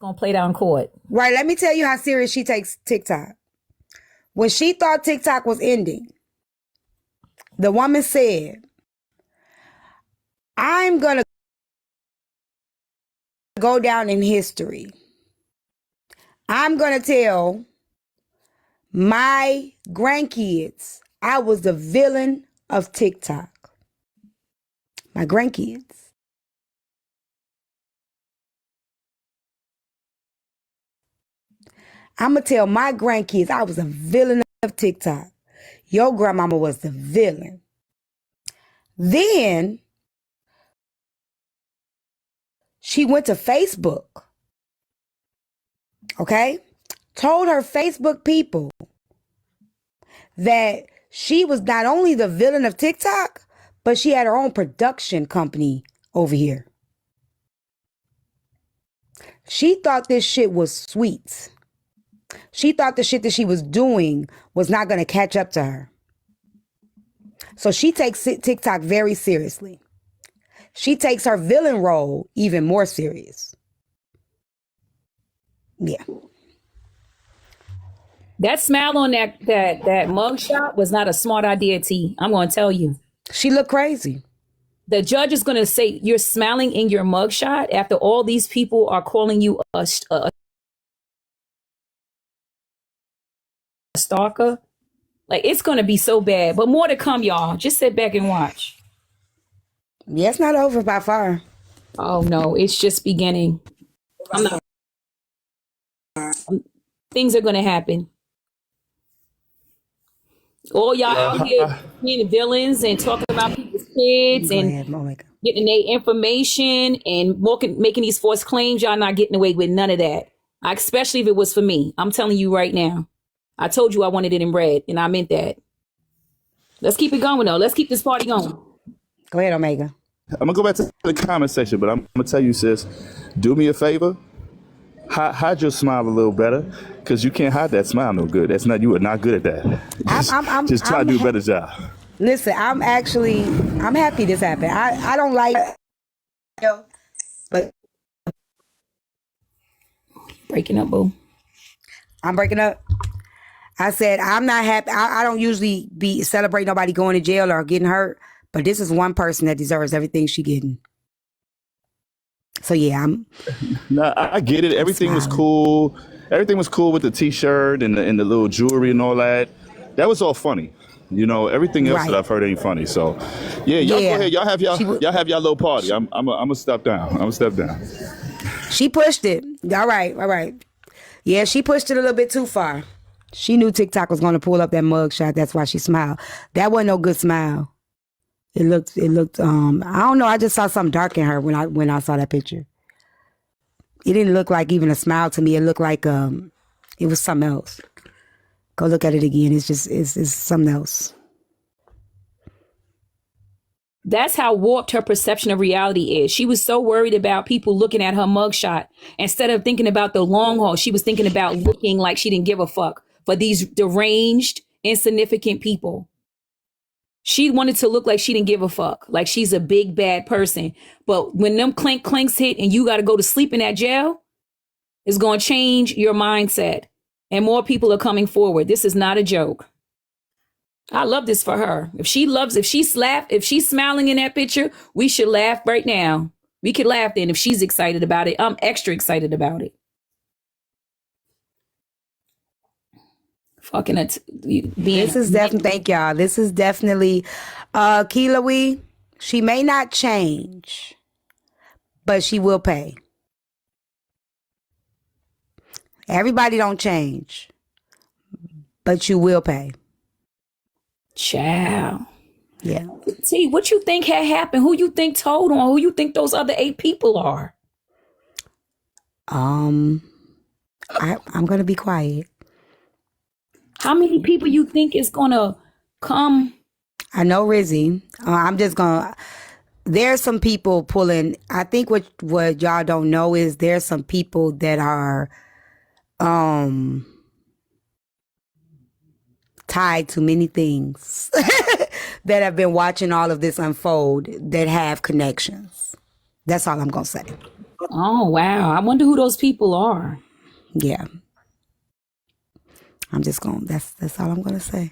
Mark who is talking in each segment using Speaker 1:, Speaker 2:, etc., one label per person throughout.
Speaker 1: gonna play down court.
Speaker 2: Right. Let me tell you how serious she takes TikTok. When she thought TikTok was ending, the woman said, I'm going to go down in history. I'm going to tell my grandkids I was the villain of TikTok. My grandkids. I'm going to tell my grandkids I was a villain of TikTok. Your grandmama was the villain. Then she went to Facebook. Okay? Told her Facebook people that she was not only the villain of TikTok, but she had her own production company over here. She thought this shit was sweet. She thought the shit that she was doing was not going to catch up to her. So she takes TikTok very seriously. She takes her villain role even more serious. Yeah.
Speaker 1: That smile on that mugshot was not a smart idea, T. I'm going to tell you.
Speaker 2: She looked crazy.
Speaker 1: The judge is going to say you're smiling in your mugshot after all these people are calling you a stalker. Like, it's going to be so bad. But more to come, y'all. Just sit back and watch.
Speaker 2: Yeah, it's not over by far.
Speaker 1: Oh, no. It's just beginning. Things are going to happen. All y'all out here being villains and talking about people's kids and getting their information and making these false claims. Y'all not getting away with none of that. Especially if it was for me. I'm telling you right now. I told you I wanted it in red, and I meant that. Let's keep it going, though. Let's keep this party going.
Speaker 2: Go ahead, Omega.
Speaker 3: I'm going to go back to the comment section, but I'm going to tell you, sis, do me a favor. Hide your smile a little better, because you can't hide that smile no good. You are not good at that. Just try to do a better job.
Speaker 2: Listen, I'm happy this happened. I don't like it, but
Speaker 1: breaking up, boo.
Speaker 2: I'm breaking up. I said, I'm not happy. I don't usually celebrate nobody going to jail or getting hurt, but this is one person that deserves everything she getting. So yeah,
Speaker 3: No, I get it. Everything was cool. Everything was cool with the T-shirt and the little jewelry and all that. That was all funny. You know, everything else that I've heard ain't funny. So yeah, y'all go ahead. Y'all have y'all little party. I'm gonna step down. I'm gonna step down.
Speaker 2: She pushed it. All right. Yeah, she pushed it a little bit too far. She knew TikTok was going to pull up that mugshot. That's why she smiled. That wasn't no good smile. It looked, I don't know. I just saw something dark in her when I saw that picture. It didn't look like even a smile to me. It looked like, it was something else. Go look at it again. It's something else.
Speaker 1: That's how warped her perception of reality is. She was so worried about people looking at her mugshot. Instead of thinking about the long haul, she was thinking about looking like she didn't give a fuck for these deranged, insignificant people. She wanted to look like she didn't give a fuck, like she's a big, bad person. But when them clanks hit and you got to go to sleep in that jail, it's going to change your mindset. And more people are coming forward. This is not a joke. I love this for her. If she's smiling in that picture, we should laugh right now. We could laugh then if she's excited about it. I'm extra excited about it. Fucking it.
Speaker 2: This is definitely, thank y'all. This is definitely, Keela, she may not change, but she will pay. Everybody don't change, but you will pay.
Speaker 1: Ciao.
Speaker 2: Yeah.
Speaker 1: See, what you think had happened? Who you think told on? Who you think those other 8 people are?
Speaker 2: I'm going to be quiet.
Speaker 1: How many people you think is going to come?
Speaker 2: I know Rizzy. I'm just going to, there's some people pulling. I think what y'all don't know is there's some people that are tied to many things that have been watching all of this unfold that have connections. That's all I'm going to say.
Speaker 1: Oh, wow. I wonder who those people are.
Speaker 2: Yeah. I'm just going, that's all I'm going to say.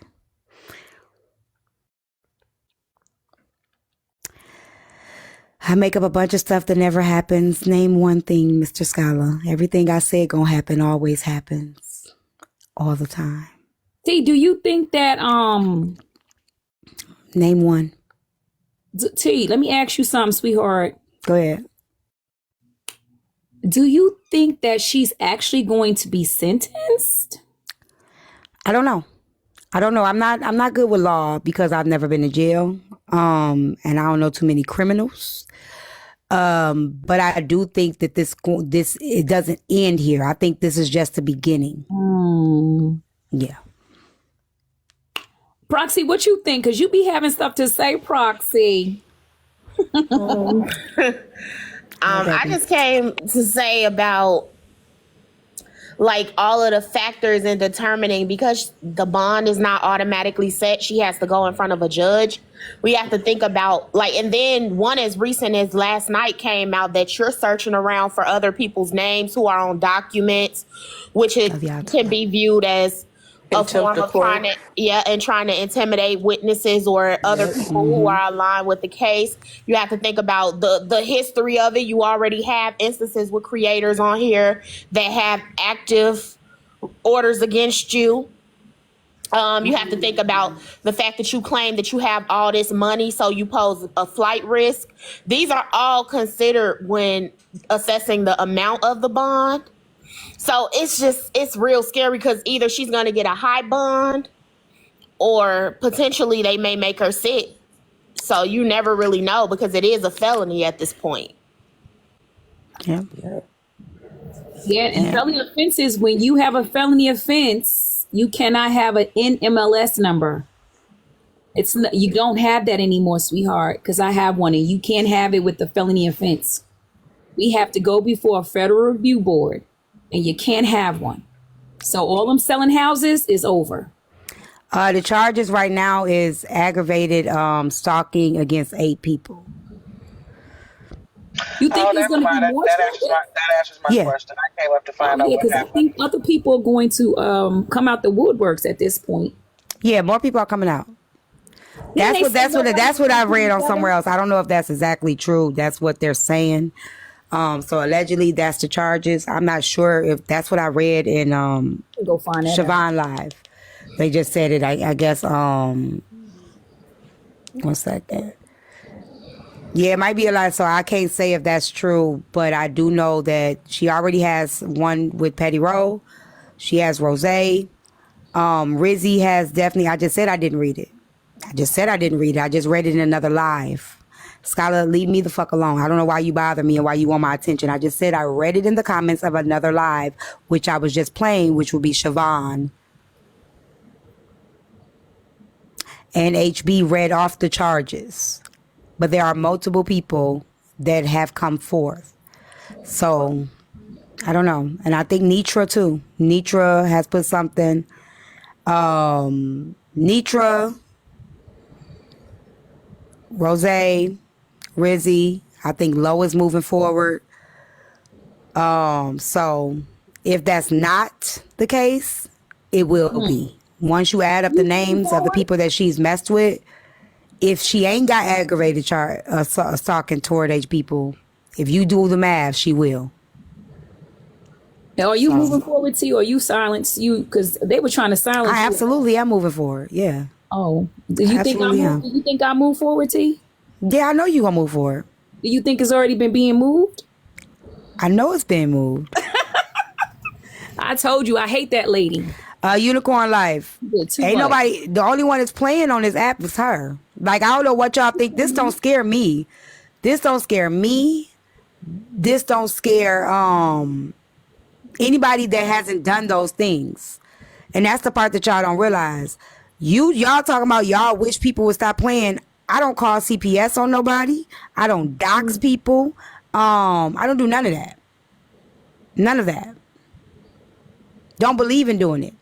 Speaker 2: I make up a bunch of stuff that never happens. Name one thing, Mr. Scholar. Everything I said gonna happen always happens. All the time.
Speaker 1: T, do you think that
Speaker 2: Name one.
Speaker 1: T, let me ask you something, sweetheart.
Speaker 2: Go ahead.
Speaker 1: Do you think that she's actually going to be sentenced?
Speaker 2: I don't know. I'm not good with law because I've never been to jail. And I don't know too many criminals. But I do think that this it doesn't end here. I think this is just the beginning. Yeah.
Speaker 1: Proxy, what you think? Because you be having stuff to say, Proxy.
Speaker 4: I just came to say about like all of the factors in determining, because the bond is not automatically set, she has to go in front of a judge. We have to think about like, and then one as recent as last night came out that you're searching around for other people's names who are on documents, which can be viewed as a form of trying to intimidate witnesses or other people who are aligned with the case. You have to think about the history of it. You already have instances with creators on here that have active orders against you. You have to think about the fact that you claim that you have all this money, so you pose a flight risk. These are all considered when assessing the amount of the bond. So it's real scary because either she's going to get a high bond or potentially they may make her sit. So you never really know because it is a felony at this point.
Speaker 2: Yeah.
Speaker 1: Yeah, and felony offenses, when you have a felony offense, you cannot have an NMLS number. You don't have that anymore, sweetheart, because I have one and you can't have it with the felony offense. We have to go before a federal review board and you can't have one. So all them selling houses is over.
Speaker 2: The charges right now is aggravated stalking against 8 people.
Speaker 1: You think there's going to be more?
Speaker 5: That answers my question. I came up to find out what
Speaker 1: because I
Speaker 5: happened.
Speaker 1: think other people are going to come out the woodworks at this point.
Speaker 2: Yeah, more people are coming out. That's what I've read on somewhere else. I don't know if that's exactly true. That's what they're saying. So allegedly that's the charges. I'm not sure if that's what I read in
Speaker 1: Go find that
Speaker 2: Siobhan Live. They just said it. I guess 1 second. Yeah, it might be a lot, so I can't say if that's true, but I do know that she already has one with Petty Rowe. She has Rose. Rizzy has definitely. I just said I didn't read it. I just read it in another live. Scholar, leave me the fuck alone. I don't know why you bother me and why you want my attention. I just said I read it in the comments of another live, which I was just playing, which would be Siobhan. And HB read off the charges. But there are multiple people that have come forth. So, I don't know. And I think Nitra too. Nitra has put something. Nitra, Rose, Rizzy. I think Lo is moving forward. So, if that's not the case, it will be. Once you add up the names of the people that she's messed with, if she ain't got aggravated stalking toward H people, if you do the math, she will.
Speaker 1: Are you moving forward, T, or you silence you? Because they were trying to silence
Speaker 2: I
Speaker 1: you.
Speaker 2: absolutely am moving forward. Yeah.
Speaker 1: Oh, do you think I move forward, T?
Speaker 2: Yeah, I know you gonna move forward.
Speaker 1: Do you think it's already been being moved?
Speaker 2: I know it's being moved.
Speaker 1: I told you I hate that lady.
Speaker 2: Unicorn Life. Ain't nobody. The only one that's playing on this app is her. Like, I don't know what y'all think. This don't scare me. This don't scare anybody that hasn't done those things. And that's the part that y'all don't realize. Y'all talking about y'all wish people would stop playing. I don't call CPS on nobody. I don't dox people. I don't do none of that. None of that. Don't believe in doing it.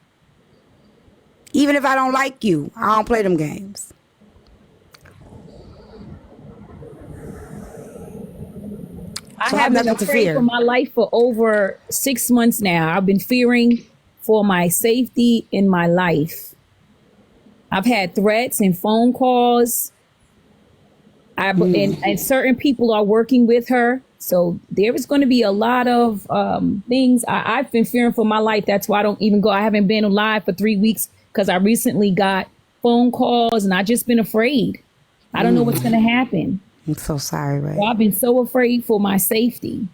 Speaker 2: Even if I don't like you, I don't play them games.
Speaker 1: I
Speaker 2: So I have
Speaker 1: have been
Speaker 2: nothing to
Speaker 1: afraid for
Speaker 2: fear.
Speaker 1: my life for over 6 months now. I've been fearing for my safety in my life. I've had threats and phone calls. And certain people are working with her. So there is going to be a lot of things. I've been fearing for my life. That's why I don't even go. I haven't been live for 3 weeks because I recently got phone calls and I just been afraid. I don't know what's going to happen.
Speaker 2: I'm so sorry, Ray.
Speaker 1: So I've been so afraid for my safety.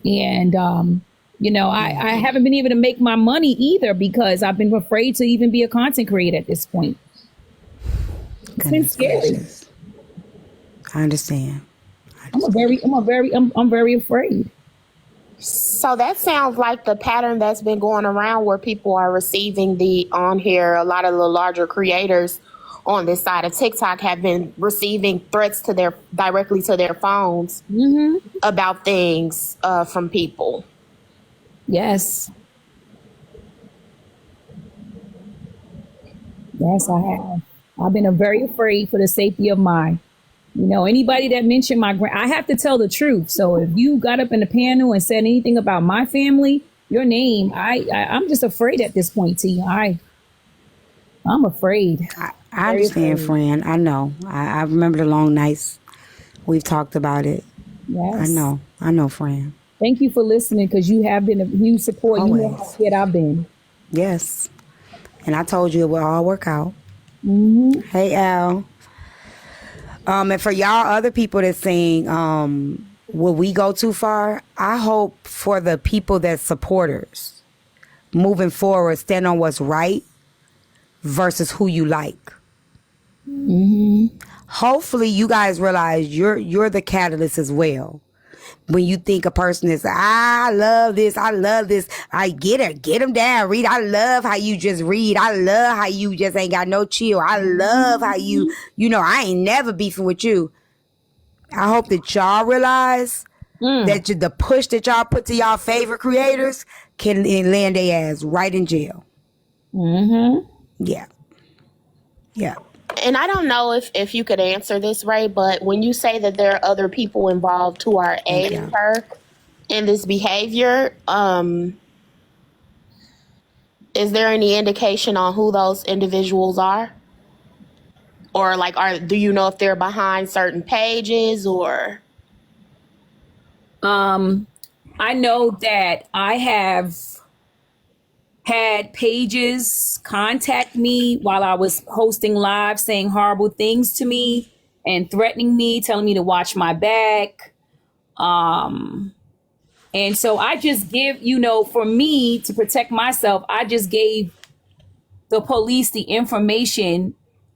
Speaker 1: And, I haven't been able to make my money either because I've been afraid to even be a content creator at this point. It's been scary.
Speaker 2: I understand.
Speaker 1: I'm very afraid.
Speaker 4: So that sounds like the pattern that's been going around where people are receiving a lot of the larger creators on this side of TikTok have been receiving threats directly to their phones about things from people.
Speaker 1: Yes. Yes, I have. I've been very afraid for the safety of mine. Anybody that mentioned I have to tell the truth. So if you got up in the panel and said anything about my family, your name, I'm just afraid at this point, T. I'm afraid.
Speaker 2: I understand, friend. I know. I remember the long nights. We've talked about it.
Speaker 1: Yes.
Speaker 2: I know, friend.
Speaker 1: Thank you for listening because you have been a huge support.
Speaker 2: Always.
Speaker 1: You know how scared I've been.
Speaker 2: Yes. And I told you it will all work out. Hey, Al. And for y'all other people that's saying, will we go too far? I hope for the people that supporters moving forward, stand on what's right versus who you like. Hopefully you guys realize you're the catalyst as well. When you think a person is, I love this, I get them down, read. I love how you just read. I love how you just ain't got no chill. I love how I ain't never beefing with you. I hope that y'all realize that the push that y'all put to y'all favorite creators can land their ass right in jail. Yeah.
Speaker 4: And I don't know if you could answer this, Ray, but when you say that there are other people involved who are aiding her in this behavior, is there any indication on who those individuals are? Or do you know if they're behind certain pages or?
Speaker 1: I know that I have had pages contact me while I was hosting live saying horrible things to me and threatening me, telling me to watch my back. And so I just give, for me to protect myself, I just gave the police the information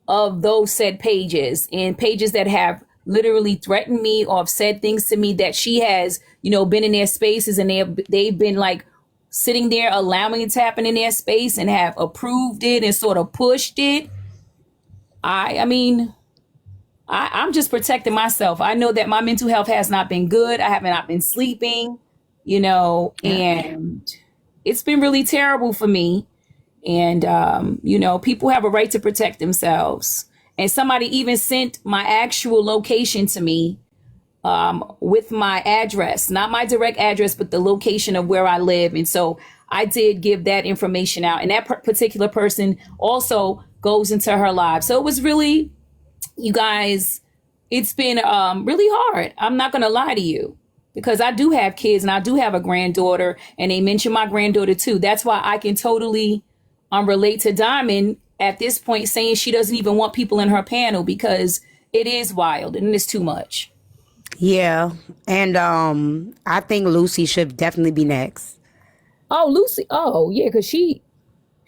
Speaker 1: of those said pages and pages that have literally threatened me or have said things to me that she has, been in their spaces and they've been sitting there allowing it to happen in their space and have approved it and sort of pushed it. I'm just protecting myself. I know that my mental health has not been good. I have not been sleeping, and it's been really terrible for me. And, people have a right to protect themselves. And somebody even sent my actual location to me with my address, not my direct address, but the location of where I live. And so I did give that information out. And that particular person also goes into her live. So it was really, you guys, it's been really hard. I'm not going to lie to you because I do have kids and I do have a granddaughter and they mentioned my granddaughter too. That's why I can totally relate to Diamond at this point saying she doesn't even want people in her panel because it is wild and it's too much.
Speaker 2: Yeah. And I think Lucy should definitely be next.
Speaker 1: Oh, Lucy. Oh, yeah, because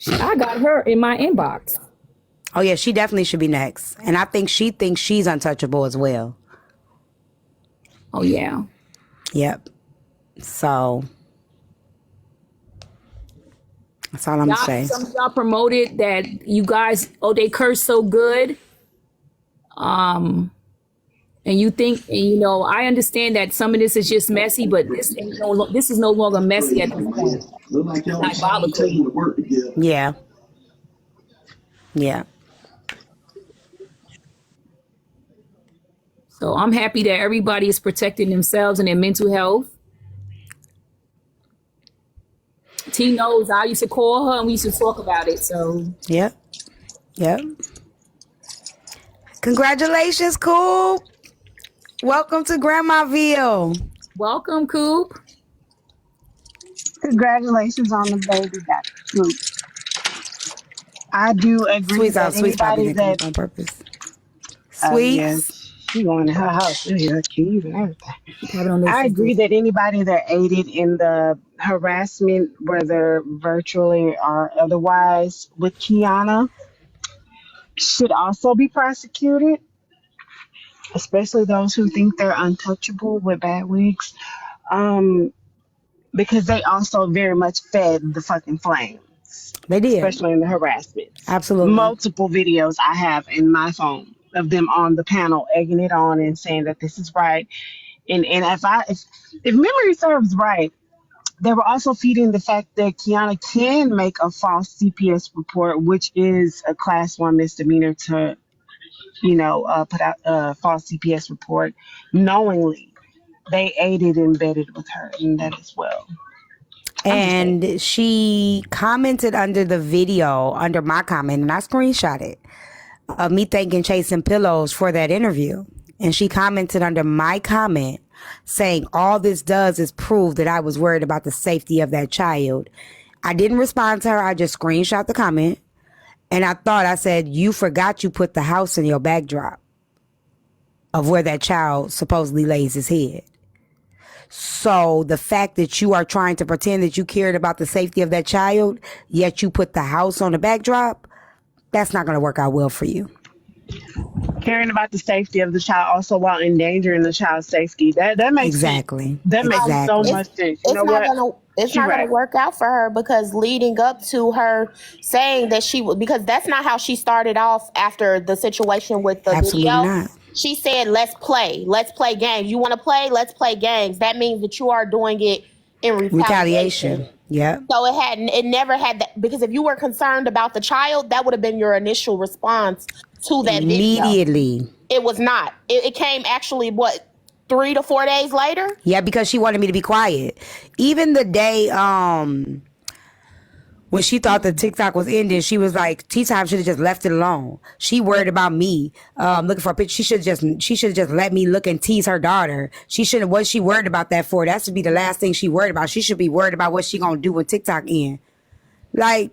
Speaker 1: I got her in my inbox.
Speaker 2: Oh, yeah, she definitely should be next. And I think she thinks she's untouchable as well.
Speaker 1: Oh, yeah.
Speaker 2: Yep. So that's all I'm going to say.
Speaker 1: Some of y'all promoted that you guys, they curse so good. And you think, I understand that some of this is just messy, but this is no longer messy at this point.
Speaker 2: Yeah. Yeah.
Speaker 1: So I'm happy that everybody is protecting themselves and their mental health. T knows I used to call her and we used to talk about it. So
Speaker 2: Yep. Congratulations, Coop. Welcome to Grandmaville.
Speaker 1: welcome, Coop.
Speaker 6: Congratulations on the baby, Dr. Snoop. I do agree that
Speaker 2: Sweet's probably
Speaker 6: anybody
Speaker 2: didn't
Speaker 6: that
Speaker 2: come on purpose. Sweet.
Speaker 6: yes, she going to her house, her keys and everything.
Speaker 1: Have it on their
Speaker 6: I agree
Speaker 1: Facebook.
Speaker 6: that anybody that aided in the harassment, whether virtually or otherwise, with Kiana, should also be prosecuted, especially those who think they're untouchable with bad wigs, because they also very much fed the fucking flame,
Speaker 2: They did.
Speaker 6: especially in the harassment.
Speaker 2: Absolutely.
Speaker 6: Multiple videos I have in my phone of them on the panel egging it on and saying that this is right. And if memory serves right, they were also feeding the fact that Kiana can make a false CPS report, which is a class 1 misdemeanor to, put out a false CPS report knowingly. They aided and abetted with her in that as well.
Speaker 2: And she commented under the video, under my comment, and I screenshot it, of me thanking Chasing Pillows for that interview. And she commented under my comment saying, all this does is prove that I was worried about the safety of that child. I didn't respond to her. I just screenshot the comment. And I said, you forgot you put the house in your backdrop of where that child supposedly lays his head. So the fact that you are trying to pretend that you cared about the safety of that child, yet you put the house on the backdrop, that's not going to work out well for you.
Speaker 6: Caring about the safety of the child also while endangering the child's safety. That makes
Speaker 2: Exactly.
Speaker 6: sense. That makes so much sense. You know what?
Speaker 4: It's not gonna work out for her, because leading up to her saying that she would, because that's not how she started off after the situation with the
Speaker 2: Absolutely
Speaker 4: video.
Speaker 2: not.
Speaker 4: She said, let's play games. You want to play? Let's play games. That means that you are doing it in retaliation.
Speaker 2: Yeah.
Speaker 4: So it never had that, because if you were concerned about the child, that would have been your initial response to that video.
Speaker 2: Immediately.
Speaker 4: It was not. It came actually, 3 to 4 days later?
Speaker 2: Yeah, because she wanted me to be quiet. Even the day when she thought the TikTok was ending, she was like, Tea Time should have just left it alone. She worried about me looking for a picture. She should just let me look and tease her daughter. What she worried about that for? That should be the last thing she worried about. She should be worried about what she gonna do when TikTok end. Like,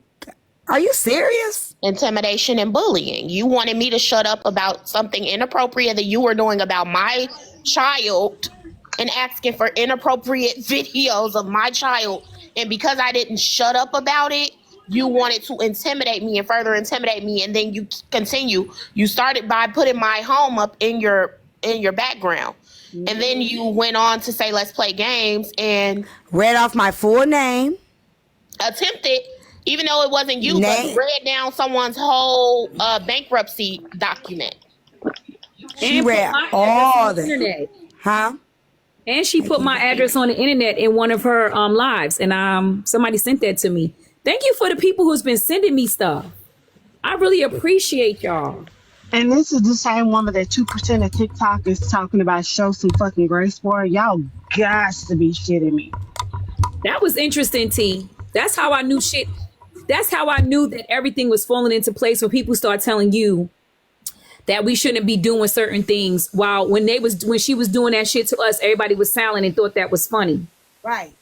Speaker 2: are you serious?
Speaker 4: Intimidation and bullying. You wanted me to shut up about something inappropriate that you were doing about my child and asking for inappropriate videos of my child. And because I didn't shut up about it, you wanted to intimidate me and further intimidate me. And then you continue. You started by putting my home up in your background. Mm-hmm. And then you went on to say, let's play games, and
Speaker 2: read off my full name.
Speaker 4: Attempted, even though it wasn't you, but you read down someone's whole bankruptcy document.
Speaker 2: She read all the
Speaker 1: internet.
Speaker 2: Huh?
Speaker 1: And she put my address on the internet in one of her lives, and somebody sent that to me. Thank you for the people who's been sending me stuff. I really appreciate y'all.
Speaker 6: And this is the same woman that 2% of TikTok is talking about. Show some fucking grace for. Y'all got to be shitting me.
Speaker 1: That was interesting, T. That's how I knew shit. That's how I knew that everything was falling into place when people start telling you that we shouldn't be doing certain things. While when she was doing that shit to us, everybody was silent and thought that was funny.
Speaker 2: Right.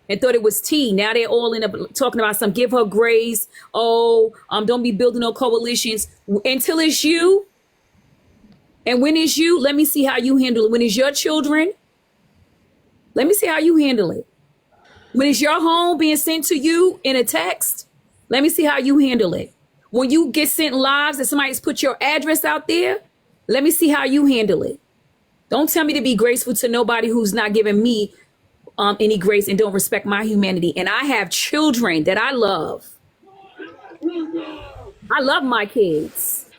Speaker 1: And thought it was tea. Now they're all in up talking about some give her grace. Oh, don't be building no coalitions until it's you. And when it's you, let me see how you handle it. When it's your children, let me see how you handle it. When it's your home being sent to you in a text, let me see how you handle it. When you get sent lives that somebody's put your address out there, let me see how you handle it. Don't tell me to be graceful to nobody who's not giving me any grace and don't respect my humanity. And I have children that I love. I love my kids.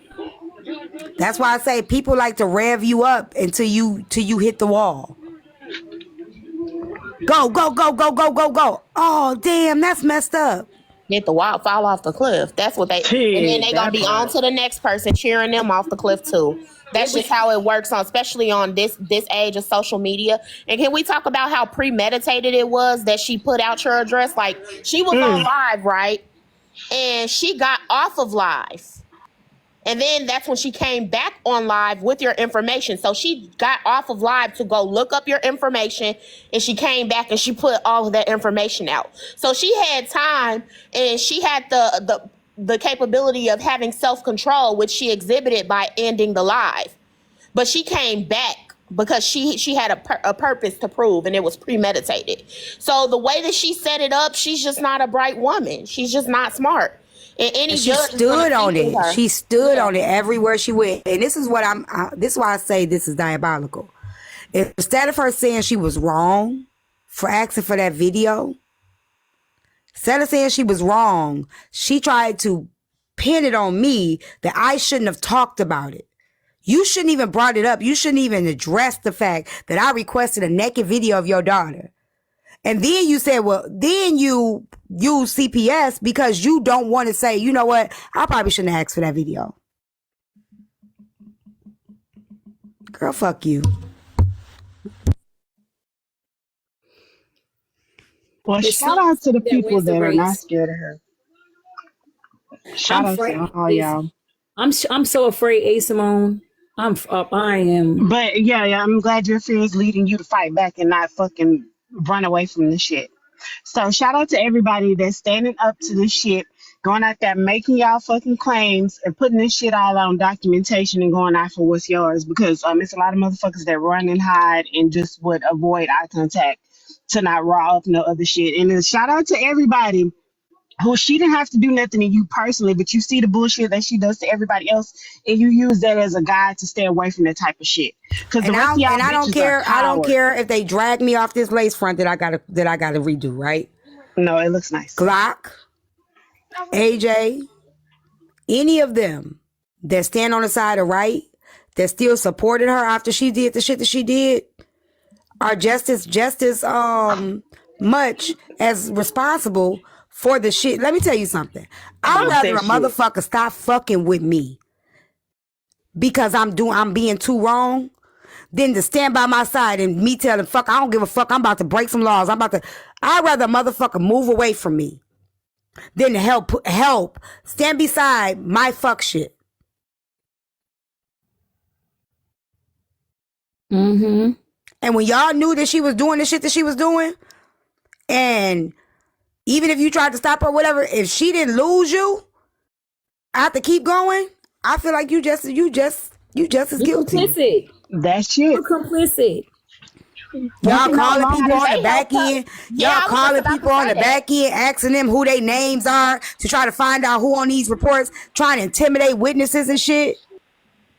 Speaker 2: That's why I say people like to rev you up until you hit the wall. Go, go, go, go, go, go, go. Oh, damn, that's messed up.
Speaker 4: Hit the wall, fall off the cliff. That's what they, and then they gonna be on to the next person cheering them off the cliff too. that's just how it works on, especially on this age of social media. And can we talk about how premeditated it was that she put out your address? Like, she was on live, right? And she got off of live. And then that's when she came back on live with your information. So she got off of live to go look up your information, and she came back and she put all of that information out. So she had time, and she had the capability of having self-control, which she exhibited by ending the live. But she came back because she had a purpose to prove, and it was premeditated. So the way that she set it up, she's just not a bright woman. She's just not smart. And any
Speaker 2: she
Speaker 4: judge
Speaker 2: stood on it.
Speaker 4: her.
Speaker 2: She stood on it everywhere she went. And this is what this is why I say this is diabolical. Instead of her saying she was wrong for asking for that video, instead of saying she was wrong, she tried to pin it on me that I shouldn't have talked about it. You shouldn't even brought it up. You shouldn't even address the fact that I requested a naked video of your daughter. And then you said, well, then you use CPS because you don't want to say, you know what? I probably shouldn't have asked for that video. Girl, fuck you.
Speaker 6: Well, shout out to the people that are not scared of her. Shout out to all y'all.
Speaker 1: I'm so afraid, A. Simone. I am.
Speaker 6: But yeah, I'm glad your fear is leading you to fight back and not fucking run away from the shit. So shout out to everybody that's standing up to this shit, going out there making y'all fucking claims and putting this shit all on documentation and going out for what's yours, because it's a lot of motherfuckers that run and hide and just would avoid eye contact to not raw up no other shit. And then shout out to everybody who she didn't have to do nothing to you personally, but you see the bullshit that she does to everybody else, and you use that as a guide to stay away from that type of shit. Because
Speaker 2: I don't care. I don't care if they drag me off this lace front that I gotta redo. Right?
Speaker 6: No, it looks nice.
Speaker 2: Glock, AJ, any of them that stand on the side of right, that still supported her after she did the shit that she did, are just as much as responsible for the shit. Let me tell you something. I'd rather a motherfucker stop fucking with me because I'm being too wrong than to stand by my side and me tell them, fuck, I don't give a fuck. I'm about to break some laws. I'd rather a motherfucker move away from me than to help stand beside my fuck shit.
Speaker 1: Mm-hmm.
Speaker 2: And when y'all knew that she was doing the shit that she was doing, and even if you tried to stop her, whatever, if she didn't lose you, I have to keep going. I feel like you just as guilty.
Speaker 1: Complicit.
Speaker 6: That's it.
Speaker 1: You're complicit.
Speaker 2: Y'all calling people on the back end. Y'all calling people on the back end, asking them who their names are to try to find out who on these reports, trying to intimidate witnesses and shit.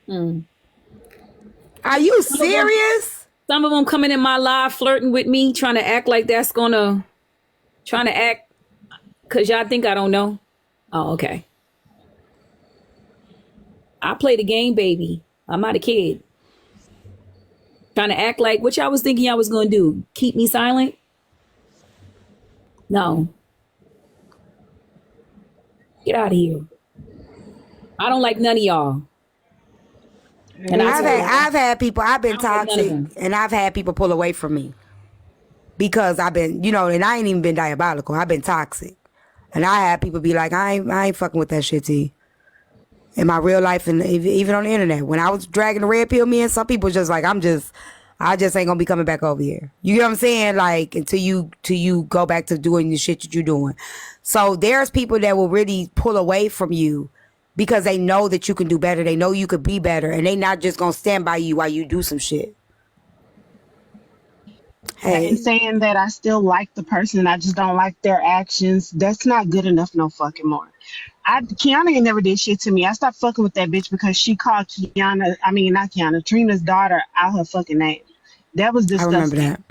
Speaker 2: Are you serious?
Speaker 1: Some of them coming in my live flirting with me, trying to act like that's trying to act because y'all think I don't know. Oh, okay. I play the game, baby. I'm not a kid. Trying to act like what y'all was thinking y'all was going to do. Keep me silent? No. Get out of here. I don't like none of y'all.
Speaker 2: And I've had people, I've been toxic, and I've had people pull away from me because I've been, and I ain't even been diabolical. I've been toxic. And I had people be like, I ain't fucking with that shit, T. In my real life and even on the internet. When I was dragging the red pill, me and some people just like, I just ain't gonna be coming back over here. You know what I'm saying? Like, until you go back to doing the shit that you're doing. So there's people that will really pull away from you because they know that you can do better. They know you could be better. And they not just gonna stand by you while you do some shit. Hey.
Speaker 6: And saying that I still like the person and I just don't like their actions, that's not good enough no fucking more. Kiana ain't never did shit to me. I stopped fucking with that bitch because she called Trina's daughter out her fucking name. That was disgusting.
Speaker 2: I remember that.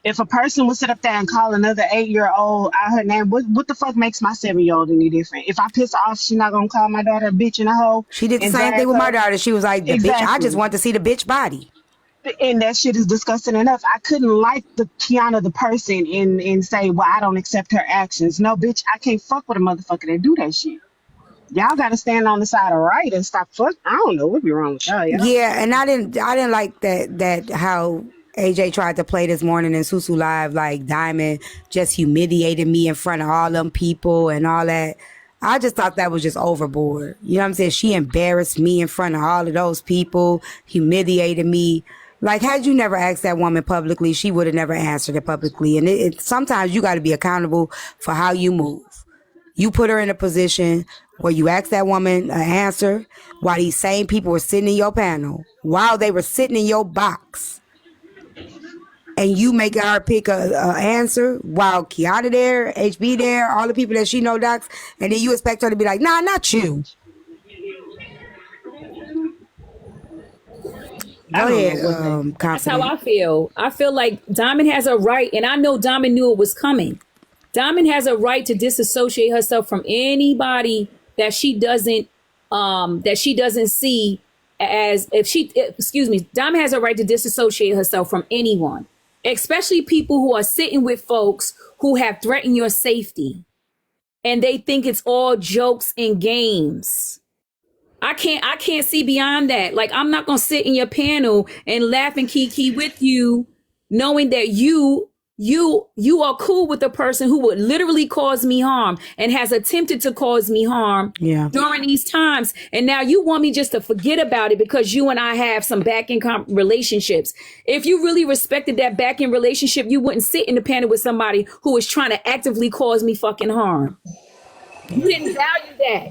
Speaker 6: If a person would sit up there and call another 8-year-old out her name, what the fuck makes my 7-year-old any different? If I piss her off, she not gonna call my daughter a bitch and a hoe.
Speaker 2: She did the same thing with my daughter. She was like, bitch, I just want to see the bitch body.
Speaker 6: And that shit is disgusting enough. I couldn't like the Kiana the person and say, well, I don't accept her actions. No, bitch, I can't fuck with a motherfucker that do that shit. Y'all got to stand on the side of right and stop fuck. I don't know what be wrong with y'all.
Speaker 2: Yeah, and I didn't like that how AJ tried to play this morning in Susu Live, like Diamond just humiliated me in front of all them people and all that. I just thought that was just overboard. You know what I'm saying? She embarrassed me in front of all of those people, humiliated me. Like, had you never asked that woman publicly, she would have never answered it publicly. And sometimes you got to be accountable for how you move. You put her in a position where you asked that woman an answer while these same people were sitting in your panel, while they were sitting in your box. And you make her pick a answer while Kiana there, HB there, all the people that she know docs, and then you expect her to be like, nah, not you. Go ahead,
Speaker 1: That's how I feel. I feel like Diamond has a right, and I know Diamond knew it was coming. Diamond has a right to disassociate herself from anybody that she doesn't see as Diamond has a right to disassociate herself from anyone, especially people who are sitting with folks who have threatened your safety and they think it's all jokes and games. I can't see beyond that. Like, I'm not going to sit in your panel and laugh and kiki with you, knowing that you are cool with a person who would literally cause me harm and has attempted to cause me harm during these times. And now you want me just to forget about it because you and I have some back-end relationships. If you really respected that back-end relationship, you wouldn't sit in the panel with somebody who is trying to actively cause me fucking harm. You didn't value that.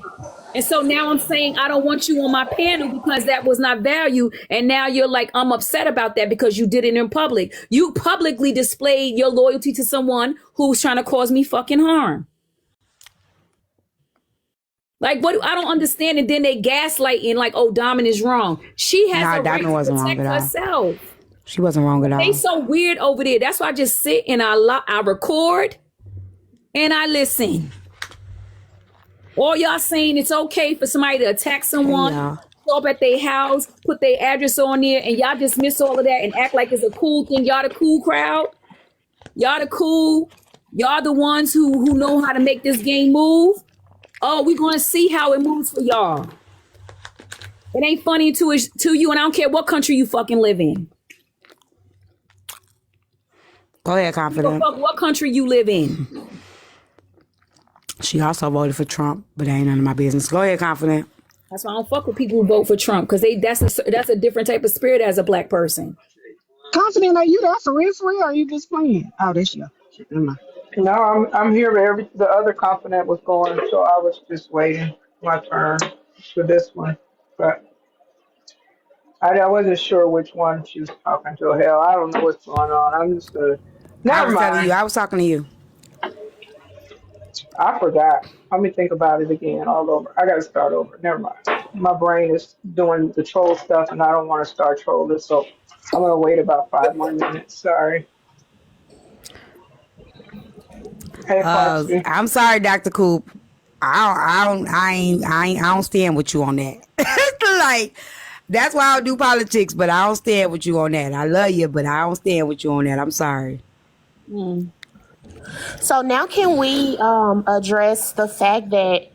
Speaker 1: And so now I'm saying I don't want you on my panel because that was not value. And now you're like, I'm upset about that because you did it in public. You publicly displayed your loyalty to someone who's trying to cause me fucking harm. Like, what? I don't understand. And then they gaslighting like, oh, Diamond is wrong. She has a right to protect herself.
Speaker 2: She wasn't wrong at all.
Speaker 1: They so weird over there. That's why I just sit and I record and I listen. All y'all saying it's okay for somebody to attack someone, show up at their house, put their address on there, and y'all dismiss all of that and act like it's a cool thing. Y'all the cool crowd. Y'all the cool. Y'all the ones who know how to make this game move. Oh, we're going to see how it moves for y'all. It ain't funny to you, and I don't care what country you fucking live in.
Speaker 2: Go ahead, Confident.
Speaker 1: What country you live in.
Speaker 2: She also voted for Trump, but that ain't none of my business. Go ahead, Confident.
Speaker 1: That's why I don't fuck with people who vote for Trump, because that's a different type of spirit as a black person.
Speaker 6: Confident, are you there for real, or are you just playing? Oh, this you. Never mind.
Speaker 5: No, I'm here, but the other Confident was going, so I was just waiting my turn for this one. But I wasn't sure which one she was talking to. Hell, I don't know what's going on. I'm just never mind.
Speaker 2: I was talking to you.
Speaker 5: I forgot. Let me think about it again all over. I got to start over. Never mind. My brain is doing the troll stuff, and I don't want to start trolling, so I'm going to wait about 5 more minutes. Sorry. Hey,
Speaker 2: I'm sorry, Dr. Coop. I don't stand with you on that. Like, that's why I don't do politics, but I don't stand with you on that. I love you, but I don't stand with you on that. I'm sorry.
Speaker 4: So now can we address the fact that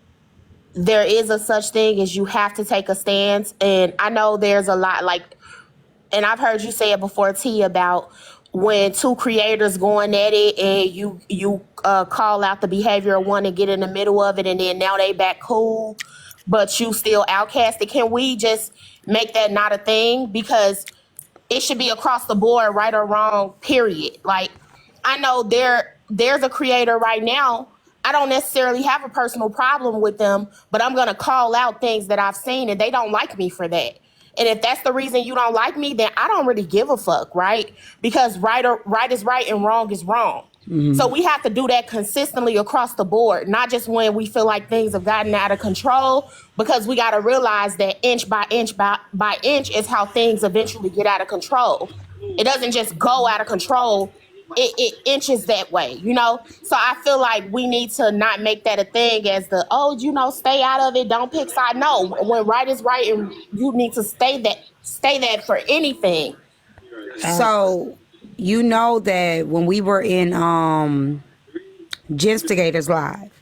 Speaker 4: there is a such thing as you have to take a stance? And I know there's a lot and I've heard you say it before, T, about when two creators going at it and you call out the behavior of one and get in the middle of it, and then now they back cool, but you still outcasted. Can we just make that not a thing? Because it should be across the board, right or wrong, period. Like, I know there's a creator right now. I don't necessarily have a personal problem with them, but I'm going to call out things that I've seen and they don't like me for that. And if that's the reason you don't like me, then I don't really give a fuck, right? Because right is right and wrong is wrong. Mm-hmm. So we have to do that consistently across the board, not just when we feel like things have gotten out of control, because we got to realize that inch by inch by inch is how things eventually get out of control. It doesn't just go out of control. It inches that way, you know? So I feel like we need to not make that a thing as stay out of it, don't pick side. No, when right is right, and you need to stay that for anything.
Speaker 2: So, you know that when we were in Genstigators Live,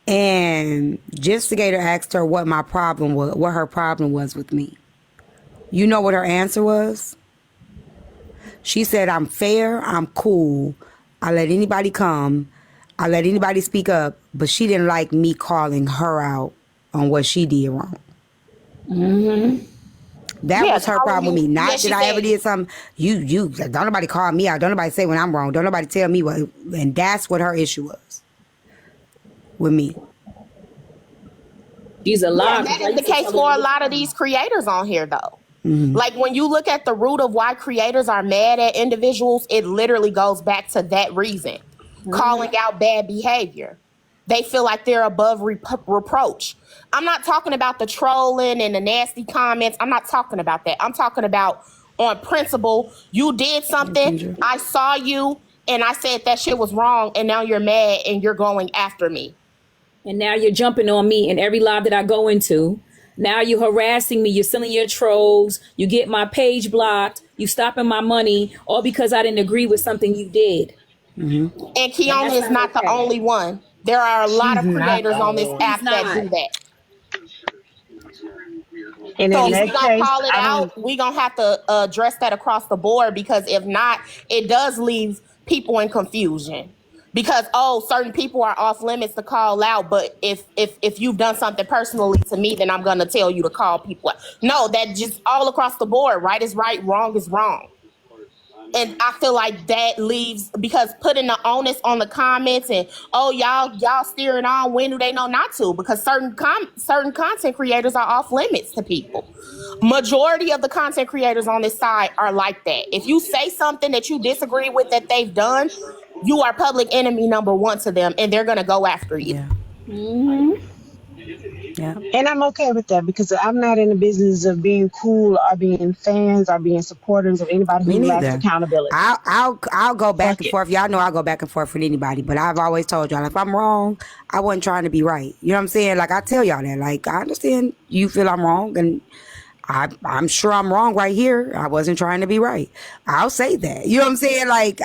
Speaker 2: And Justigator asked her what my problem was, what her problem was with me. You know what her answer was? She said, I'm fair, I'm cool, I let anybody come, I let anybody speak up, but she didn't like me calling her out on what she did wrong. That
Speaker 4: Yeah,
Speaker 2: was her problem with me.
Speaker 4: yeah,
Speaker 2: Not
Speaker 4: she
Speaker 2: that I ever
Speaker 4: said,
Speaker 2: did something. You don't nobody call me out. Don't nobody say when I'm wrong. Don't nobody tell me what. And that's what her issue was with me.
Speaker 1: She's a
Speaker 4: yeah,
Speaker 1: lie.
Speaker 4: that is the case for a lot of these creators on here, though. Like when you look at the root of why creators are mad at individuals, it literally goes back to that reason. Calling out bad behavior. They feel like they're above reproach. I'm not talking about the trolling and the nasty comments. I'm not talking about that. I'm talking about on principle. You did something. I saw you and I said that shit was wrong. And now you're mad and you're going after me.
Speaker 1: And now you're jumping on me in every live that I go into. Now you're harassing me. You're sending your trolls. You get my page blocked. You stopping my money, all because I didn't agree with something you did.
Speaker 4: And Kiana is not the only one. There are a lot of creators on this app that do that.
Speaker 6: And
Speaker 4: So
Speaker 6: in
Speaker 4: if
Speaker 6: that
Speaker 4: we gonna
Speaker 6: case,
Speaker 4: call it
Speaker 6: I don't.
Speaker 4: out, we gonna have to address that across the board, because if not, it does leave people in confusion. Because certain people are off limits to call out, but if you've done something personally to me, then I'm gonna tell you to call people out. No, that just all across the board. Right is right, wrong is wrong. And I feel like that leaves, because putting the onus on the comments and y'all steering on, when do they know not to? Because certain content creators are off limits to people. Majority of the content creators on this side are like that. If you say something that you disagree with that they've done, you are public enemy number one to them, and they're gonna go after you.
Speaker 2: Yeah.
Speaker 6: And I'm okay with that because I'm not in the business of being cool or being fans or being supporters of anybody
Speaker 2: Me
Speaker 6: who lacks
Speaker 2: neither.
Speaker 6: accountability.
Speaker 2: I'll go back
Speaker 6: Fuck
Speaker 2: and
Speaker 6: it.
Speaker 2: forth. Y'all know I'll go back and forth with anybody, but I've always told y'all if I'm wrong, I wasn't trying to be right. You know what I'm saying? Like I tell y'all that. Like I understand you feel I'm wrong, and I'm sure I'm wrong right here. I wasn't trying to be right. I'll say that. You know what I'm saying? Like,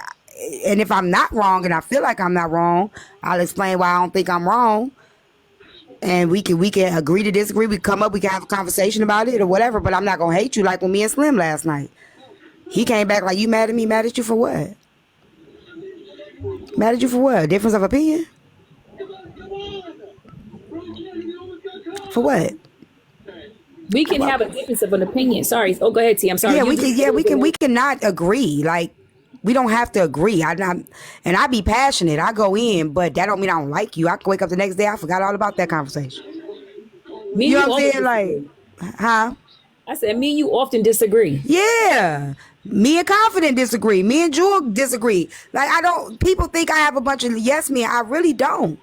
Speaker 2: and if I'm not wrong and I feel like I'm not wrong, I'll explain why I don't think I'm wrong. And we can agree to disagree. We come up, we can have a conversation about it or whatever. But I'm not gonna hate you like with me and Slim last night. He came back like, you mad at me? Mad at you for what? Mad at you for what? Difference of opinion? For what?
Speaker 1: We can have a difference of an opinion. Sorry. Oh, go ahead, T. I'm sorry.
Speaker 2: Yeah, we can not agree. Like we don't have to agree. And I be passionate. I go in, but that don't mean I don't like you. I can wake up the next day, I forgot all about that conversation.
Speaker 1: Me
Speaker 2: You
Speaker 1: and
Speaker 2: know what I'm saying?
Speaker 1: often
Speaker 2: Like,
Speaker 1: disagree.
Speaker 2: huh?
Speaker 1: I said, me and you often disagree.
Speaker 2: Yeah. Me and Confident disagree. Me and Jewel disagree. Like people think I have a bunch of yes men. I really don't.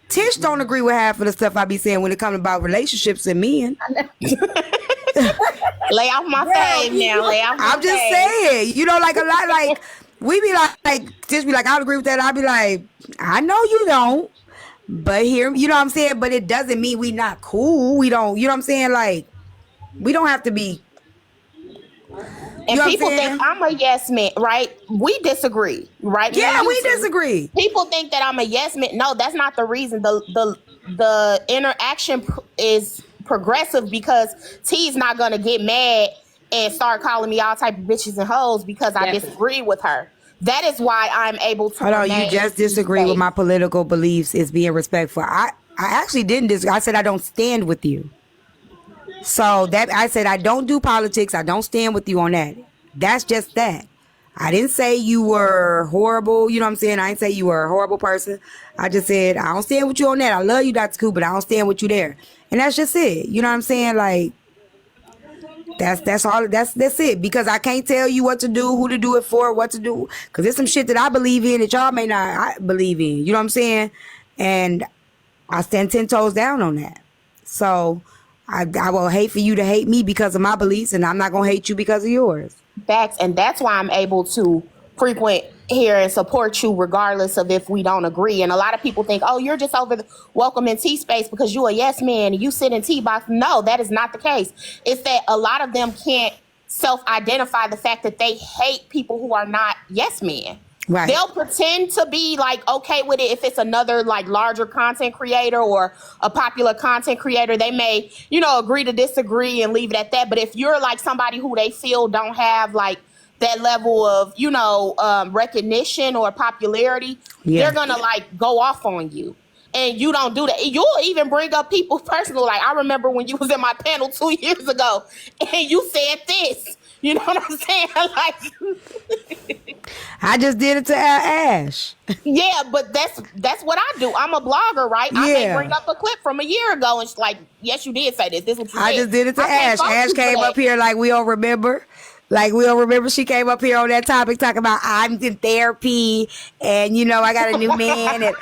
Speaker 2: Tish don't agree with half of the stuff I be saying when it comes about relationships and men.
Speaker 4: Lay off my fame now. Lay off my
Speaker 2: I'm just
Speaker 4: fame.
Speaker 2: saying, you know, like a lot, like we be like Tish be like, I don't agree with that. I'll be like, I know you don't, but here, you know what I'm saying? But it doesn't mean we not cool. We don't, you know what I'm saying? Like, we don't have to be.
Speaker 4: And
Speaker 2: You know what I'm
Speaker 4: people
Speaker 2: saying?
Speaker 4: think I'm a yes man, right? We disagree, right?
Speaker 2: Yeah,
Speaker 4: Me
Speaker 2: we
Speaker 4: and you two.
Speaker 2: disagree.
Speaker 4: People think that I'm a yes man. No, that's not the reason. The interaction is progressive because T's not gonna get mad and start calling me all type of bitches and hoes because I
Speaker 1: Definitely.
Speaker 4: disagree with her. That is why I'm able to.
Speaker 2: Hold on, you
Speaker 4: remain
Speaker 2: just
Speaker 4: in
Speaker 2: disagree with
Speaker 4: space.
Speaker 2: my political beliefs is being respectful. I actually didn't disagree. I said I don't stand with you. So that I said I don't do politics. I don't stand with you on that. That's just that. I didn't say you were horrible. You know what I'm saying? I didn't say you were a horrible person. I just said I don't stand with you on that. I love you, Dr. Cool, but I don't stand with you there. And that's just it. You know what I'm saying? Like that's all. That's it. Because I can't tell you what to do, who to do it for, what to do. Because there's some shit that I believe in that y'all may not believe in. You know what I'm saying? And I stand 10 toes down on that. So I will hate for you to hate me because of my beliefs, and I'm not gonna hate you because of yours.
Speaker 4: Facts, and that's why I'm able to frequent here and support you regardless of if we don't agree. And a lot of people think, oh, you're just over the welcome in T space because you a yes man and you sit in T box. No, that is not the case. It's that a lot of them can't self-identify the fact that they hate people who are not yes men.
Speaker 2: Right.
Speaker 4: They'll pretend to be like okay with it if it's another like larger content creator or a popular content creator. They may, agree to disagree and leave it at that. But if you're like somebody who they feel don't have like that level of, recognition or popularity, they're gonna like go off on you. And you don't do that. You'll even bring up people personal. Like I remember when you was in my panel 2 years ago and you said this. You know what I'm saying? Like
Speaker 2: I just did it to Ash.
Speaker 4: yeah, but that's what I do. I'm a blogger, right? I may bring up a clip from a year ago and it's like, yes, you did say this. This is what you said.
Speaker 2: I just did it to Ash. Ash came up here like we don't remember. Like we don't remember she came up here on that topic talking about I'm in therapy and I got a new man and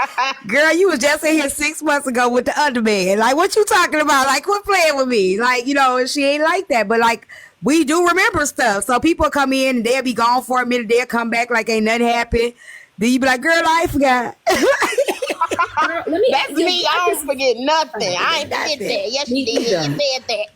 Speaker 2: girl, you was just in here 6 months ago with the other man. Like what you talking about? Like quit playing with me. Like, and she ain't like that. But like we do remember stuff. So people come in and they'll be gone for a minute, they'll come back like ain't nothing happened. Then you be like, girl, I forgot.
Speaker 4: That's me. I don't forget nothing. I ain't forget that. Yes, you did. You said that.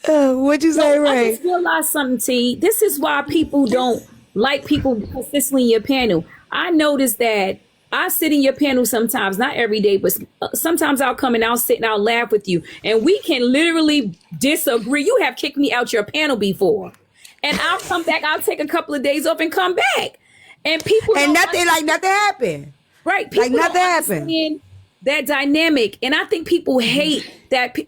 Speaker 2: What'd you say, Ray?
Speaker 1: I just realized something, T. This is why people don't like people consistently in your panel. I noticed that I sit in your panel sometimes, not every day, but sometimes I'll come and I'll sit and I'll laugh with you. And we can literally disagree. You have kicked me out your panel before. And I'll come back, I'll take a couple of days off and come back. And people
Speaker 2: and nothing happened.
Speaker 1: Right. People
Speaker 2: like nothing happened.
Speaker 1: That dynamic. And I think people hate that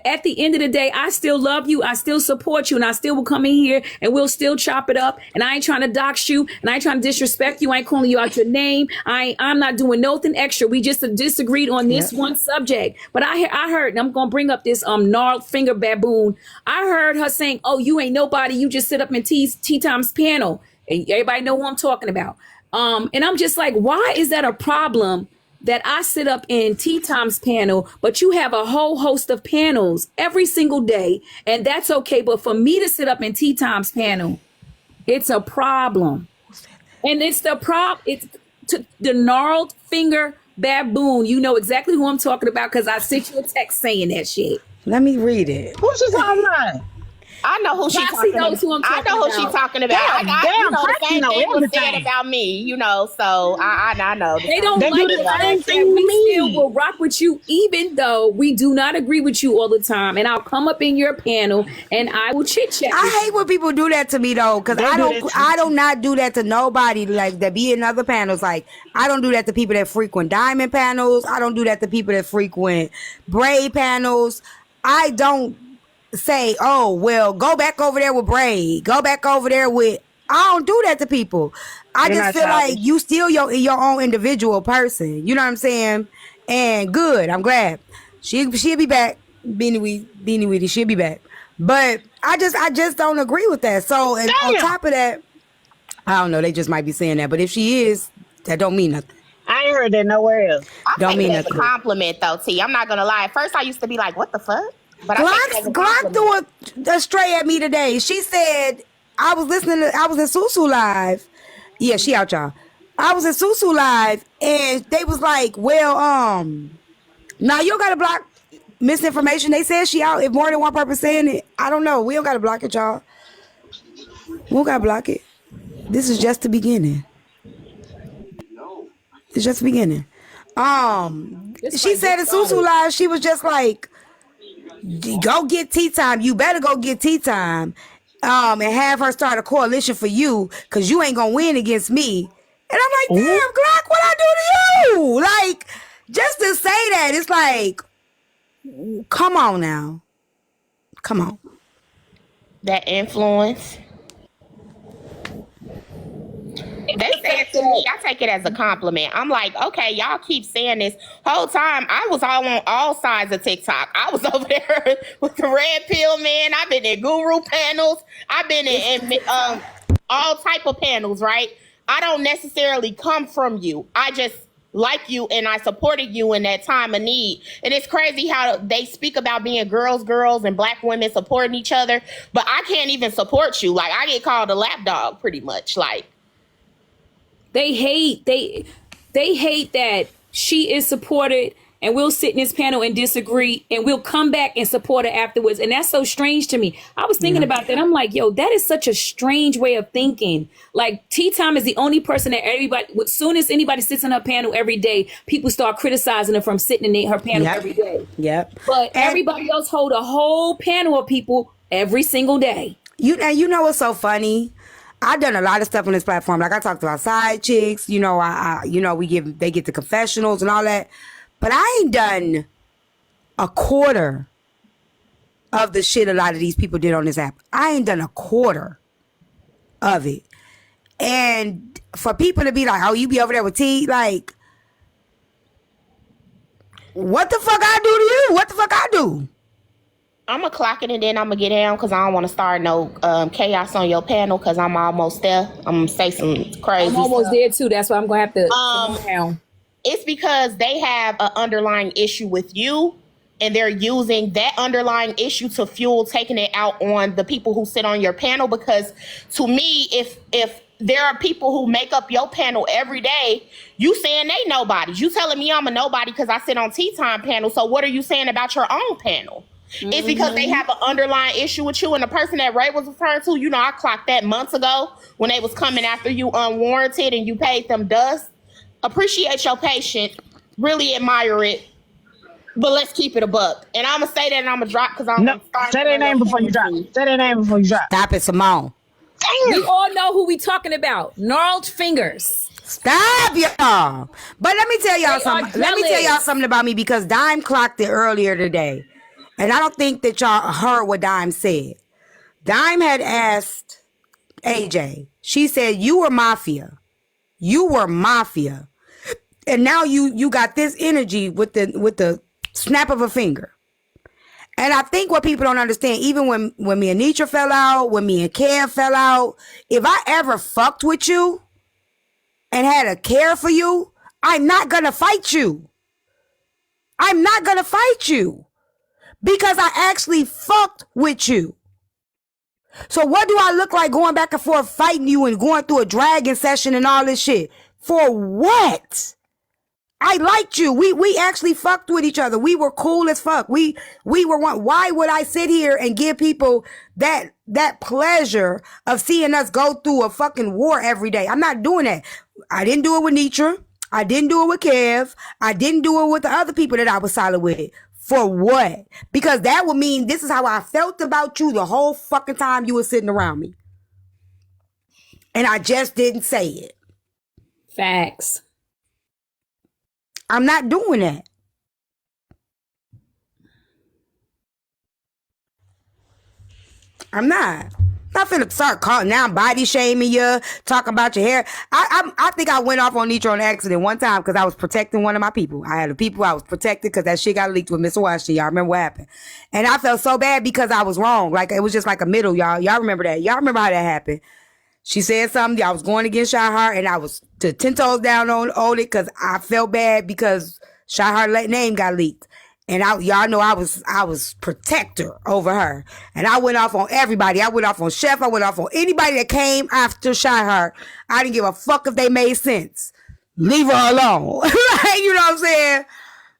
Speaker 1: at the end of the day, I still love you. I still support you. And I still will come in here and we'll still chop it up. And I ain't trying to dox you. And I ain't trying to disrespect you. I ain't calling you out your name. I'm not doing nothing extra. We just disagreed on this one subject. But I heard, and I'm going to bring up this gnarled finger baboon. I heard her saying, oh, you ain't nobody. You just sit up in T Time's panel. And everybody know who I'm talking about. And I'm just like, why is that a problem? That I sit up in Tea Time's panel, but you have a whole host of panels every single day, and that's okay. But for me to sit up in Tea Time's panel, it's a problem. And it's the it's the gnarled finger baboon. You know exactly who I'm talking about because I sent you a text saying that shit.
Speaker 2: Let me read it.
Speaker 6: Who's she talking about?
Speaker 4: I know who she's talking about. I know who she's talking about. The same thing was said about me, so I know.
Speaker 1: They don't like the same thing. We still will rock with you, even though we do not agree with you all the time. And I'll come up in your panel and I will chit chat.
Speaker 2: I hate when people do that to me though, because I do not do that to nobody like that be in other panels. Like I don't do that to people that frequent diamond panels. I don't do that to people that frequent braid panels. I don't say, oh, well, go back over there with braid. Go back over there with... I don't do that to people. I just feel like you still your own individual person. You know what I'm saying? And good. I'm glad. She'll be back. Beanie Weedy, she'll be back. But I just don't agree with that. So and on top of that, I don't know, they just might be saying that. But if she is, that don't mean nothing.
Speaker 6: I ain't heard that nowhere else.
Speaker 2: Don't mean nothing.
Speaker 4: It's a compliment though, T. I'm not gonna lie. At first I used to be like, what the fuck? But
Speaker 2: Glock threw a stray at me today. She said, I was in Susu Live. Yeah, she out, y'all. I was in Susu Live, and they was like, well, now you don't got to block misinformation. They said she out. If more than one person saying it, I don't know. We don't got to block it, y'all. We don't got to block it. This is just the beginning. It's just the beginning. She said in Susu Live, she was just like, go get Tea Time. You better go get Tea Time, and have her start a coalition for you, cause you ain't gonna win against me. And I'm like, damn, Glock, what I do to you? Like, just to say that, it's like, come on now, come on.
Speaker 4: That influence. They said it to me. I take it as a compliment. I'm like, okay, y'all keep saying this whole time. I was all on all sides of TikTok. I was over there with the red pill man. I've been in guru panels. I've been in all type of panels, right? I don't necessarily come from you. I just like you and I supported you in that time of need. And it's crazy how they speak about being girls and black women supporting each other, but I can't even support you. Like, I get called a lapdog pretty much. Like, they hate
Speaker 1: that she is supported and we'll sit in this panel and disagree, and we'll come back and support her afterwards. And that's so strange to me. I was thinking about that. I'm like, yo, that is such a strange way of thinking. Like, Tea Time is the only person that everybody, as soon as anybody sits on her panel every day, people start criticizing her from sitting in her panel every day.
Speaker 2: Yep.
Speaker 1: But everybody else hold a whole panel of people every single day.
Speaker 2: You know what's so funny? I've done a lot of stuff on this platform. Like, I talked about side chicks. You know, they get the confessionals and all that. But I ain't done a quarter of the shit a lot of these people did on this app. I ain't done a quarter of it. And for people to be like, oh, you be over there with T, like, what the fuck I do to you? What the fuck I do?
Speaker 4: I'm going to clock it and then I'm going to get down because I don't want to start no chaos on your panel because I'm almost there. I'm going to say some crazy
Speaker 1: I'm almost
Speaker 4: stuff.
Speaker 1: there too. That's why I'm going to have to come down.
Speaker 4: It's because they have an underlying issue with you, and they're using that underlying issue to fuel taking it out on the people who sit on your panel. Because to me, if there are people who make up your panel every day, you saying they nobodies. You telling me I'm a nobody because I sit on Tea Time panel. So what are you saying about your own panel? It's because they have an underlying issue with you. And the person that Ray was referring to, you know, I clocked that months ago when they was coming after you unwarranted and you paid them dust. Appreciate your patience. Really admire it. But let's keep it a buck. And I'm going to say that and I'm going to drop because I'm
Speaker 6: No, say their name before you drop. Say their name before you drop.
Speaker 2: Stop it, Simone.
Speaker 1: We all know who we talking about. Gnarled Fingers.
Speaker 2: Stop, y'all. But let me tell y'all
Speaker 1: They
Speaker 2: something.
Speaker 1: are
Speaker 2: Let me tell y'all
Speaker 1: jealous.
Speaker 2: something about me because Dime clocked it earlier today. And I don't think that y'all heard what Dime said. Dime had asked AJ. She said, you were mafia. You were mafia. And now you got this energy with the snap of a finger. And I think what people don't understand, even when me and Nitra fell out, when me and Kev fell out, if I ever fucked with you and had a care for you, I'm not gonna fight you. I'm not gonna fight you because I actually fucked with you. So what do I look like going back and forth fighting you and going through a dragon session and all this shit? For what? I liked you. We actually fucked with each other. We were cool as fuck. We were one. Why would I sit here and give people that pleasure of seeing us go through a fucking war every day? I'm not doing that. I didn't do it with Nitra. I didn't do it with Kev. I didn't do it with the other people that I was solid with. For what? Because that would mean this is how I felt about you the whole fucking time you were sitting around me. And I just didn't say it.
Speaker 1: Facts.
Speaker 2: I'm not doing that. I'm not. Not finna start calling now, body shaming you, talking about your hair. I think I went off on Nitra on accident one time because I was protecting one of my people. I had the people I was protected because that shit got leaked with Mr. Washington. Y'all remember what happened? And I felt so bad because I was wrong. Like, it was just like a middle, y'all. Y'all remember that. Y'all remember how that happened. She said something. I was going against Shy Heart and I was to 10 toes down on it because I felt bad because Shy Heart name got leaked. And y'all know I was protector over her. And I went off on everybody. I went off on Chef. I went off on anybody that came after Shy Heart. I didn't give a fuck if they made sense. Leave her alone. Like, you know what I'm saying?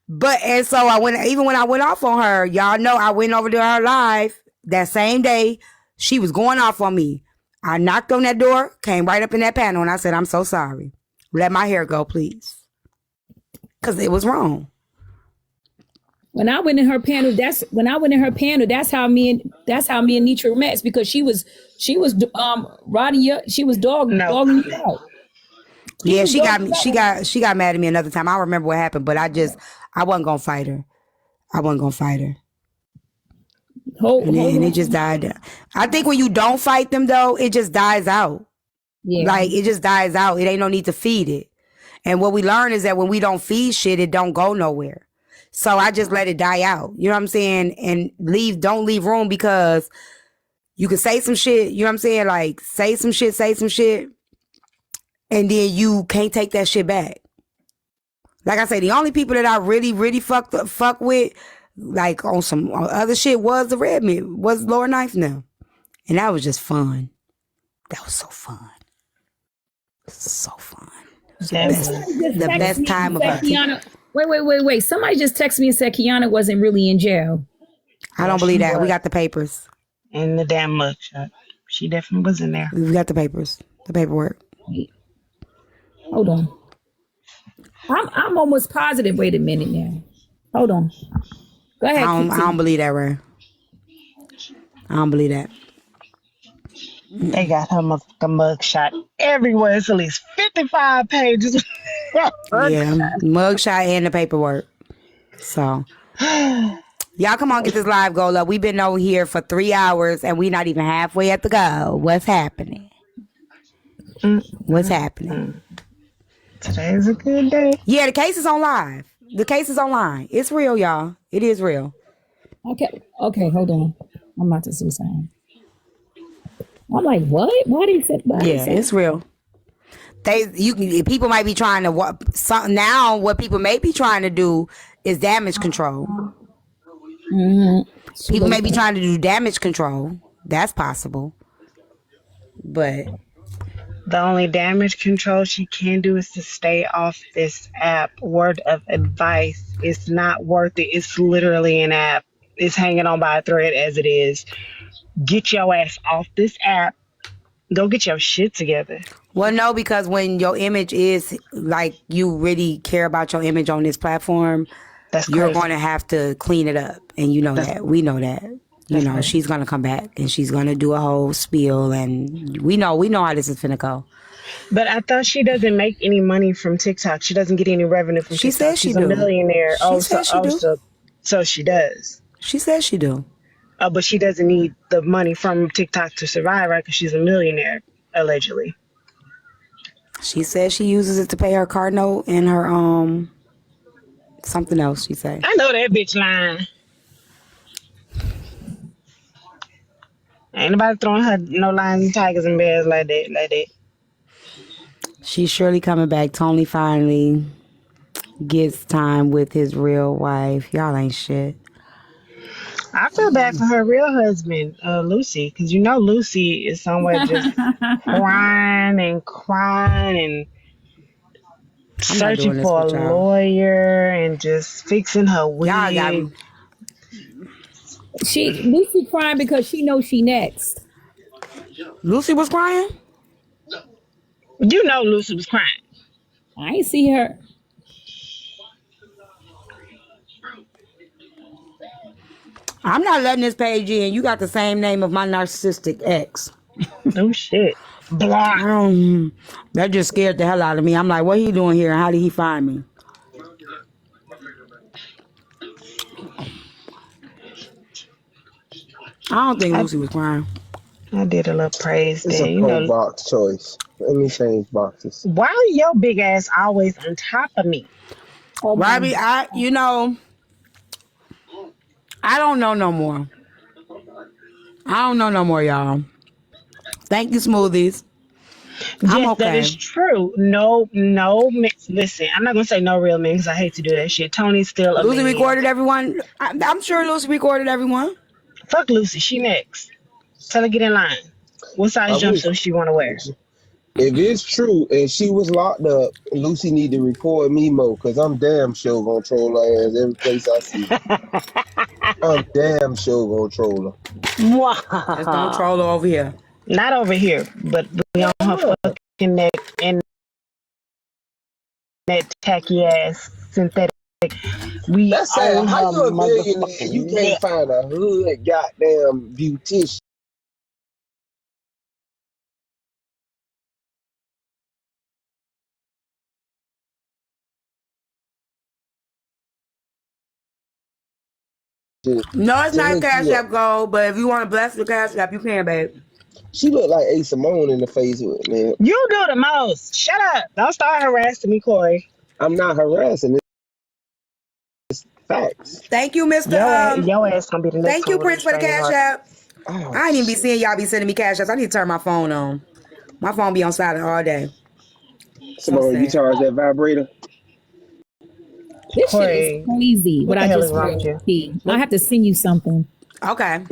Speaker 2: But, and so even when I went off on her, y'all know I went over to her live that same day. She was going off on me. I knocked on that door, came right up in that panel, and I said, I'm so sorry. Let my hair go, please. Because it was wrong.
Speaker 1: When I went in her panel, that's how me and Nitra met, because she was riding you, she was dogging you out.
Speaker 2: Yeah, she got mad at me another time. I don't remember what happened, but I wasn't gonna fight her. And it just died down. I think when you don't fight them though, it just dies out. Yeah. Like, it just dies out. It ain't no need to feed it. And what we learn is that when we don't feed shit, it don't go nowhere. So I just let it die out. You know what I'm saying? And don't leave room, because you can say some shit, you know what I'm saying? Like, say some shit, and then you can't take that shit back. Like I say, the only people that I really, really fuck with, like on some other shit, was the Red Meat, was Lower Knife now. And that was just fun. That was so fun. So fun. The best time of our life.
Speaker 1: Wait. Somebody just texted me and said Kiana wasn't really in jail.
Speaker 2: I don't believe that. We got the papers.
Speaker 6: In the damn mugshot. She definitely was in there.
Speaker 2: We got the papers. The paperwork.
Speaker 1: Wait. Hold on. I'm almost positive. Wait a minute now. Hold on. Go ahead.
Speaker 2: I don't believe that, Ray. I don't believe that.
Speaker 6: They got her mugshot everywhere. It's at least 55 pages.
Speaker 2: Yeah, mugshot and the paperwork. So, y'all come on, get this live goal up. We've been over here for 3 hours and we're not even halfway at the goal. What's happening? What's happening?
Speaker 6: Today is a good day.
Speaker 2: Yeah, the case is on live. The case is online. It's real, y'all. It is real.
Speaker 1: Okay, hold on. I'm about to see something. I'm like, what? What is it?
Speaker 2: Yeah, it's real. People might be trying to now. What people may be trying to do is damage control. People may be trying to do damage control. That's possible, but
Speaker 6: the only damage control she can do is to stay off this app. Word of advice: it's not worth it. It's literally an app. It's hanging on by a thread as it is. Get your ass off this app. Go get your shit together.
Speaker 2: Well, no, because when your image is like you really care about your image on this platform, you're going to have to clean it up. And you know that. We know that. You know, she's going to come back and she's going to do a whole spiel. And we know how this is finna go.
Speaker 6: But I thought she doesn't make any money from TikTok. She doesn't get any revenue from TikTok.
Speaker 2: She says
Speaker 6: she's a millionaire. So she does.
Speaker 2: She says she do.
Speaker 6: But she doesn't need the money from TikTok to survive, right? Because she's a millionaire, allegedly.
Speaker 2: She says she uses it to pay her car note and her something else. She said.
Speaker 6: I know that bitch lying. Ain't nobody throwing her no lions, tigers, and bears like that.
Speaker 2: She's surely coming back. Tony finally gets time with his real wife. Y'all ain't shit.
Speaker 6: I feel bad for her real husband, Lucy, because you know Lucy is somewhere just crying and searching for a lawyer and just fixing her wig.
Speaker 1: Lucy crying because she knows she next.
Speaker 2: Lucy was crying?
Speaker 6: You know Lucy was crying.
Speaker 1: I ain't see her.
Speaker 2: I'm not letting this page in. You got the same name of my narcissistic ex.
Speaker 6: Oh shit. Block.
Speaker 2: That just scared the hell out of me. I'm like, what he doing here? How did he find me? I don't think Lucy was crying.
Speaker 6: I did a little praise
Speaker 7: It's
Speaker 6: there.
Speaker 7: a pro box choice. Let me change boxes.
Speaker 6: Why are your big ass always on top of me?
Speaker 2: Robbie, I don't know no more. Y'all. Thank you, Smoothies. I'm okay.
Speaker 6: That is true. No, listen, I'm not going to say no real men because I hate to do that shit. Tony's still a
Speaker 2: Lucy
Speaker 6: man.
Speaker 2: recorded everyone. I'm sure Lucy recorded everyone.
Speaker 6: Fuck Lucy. She next. Tell her get in line. What size jumpsuit she want to wear?
Speaker 7: If it's true and she was locked up, Lucy need to record me more because I'm damn sure gonna troll her ass every place I see. I'm damn sure gonna troll her.
Speaker 2: Just don't troll her over here.
Speaker 6: Not over here, but we on her fucking neck and that tacky ass synthetic.
Speaker 7: That's sad. How you a millionaire and you can't find a hood goddamn beautician?
Speaker 2: No, it's not Cash App Gold, but if you want to bless the Cash App, you can, babe.
Speaker 7: She look like A. Simone in the face with man.
Speaker 6: You do the most. Shut up. Don't start harassing me, Corey.
Speaker 7: I'm not harassing. It's facts.
Speaker 2: Thank you, Mr.
Speaker 6: Your ass gonna be the next.
Speaker 2: Thank you, Prince, for the Cash App.
Speaker 7: Oh,
Speaker 2: I ain't even be seeing y'all be sending me Cash Apps. I need to turn my phone on. My phone be on silent all day.
Speaker 7: Simone, you charge that vibrator?
Speaker 1: This shit is crazy. What I just
Speaker 6: heard.
Speaker 1: I have to send you something.
Speaker 2: Okay.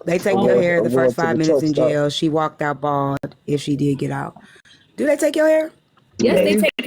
Speaker 2: They take your hair the first 5 minutes in jail. She walked out bald if she did get out. Do they take your hair?
Speaker 1: Yes, they take your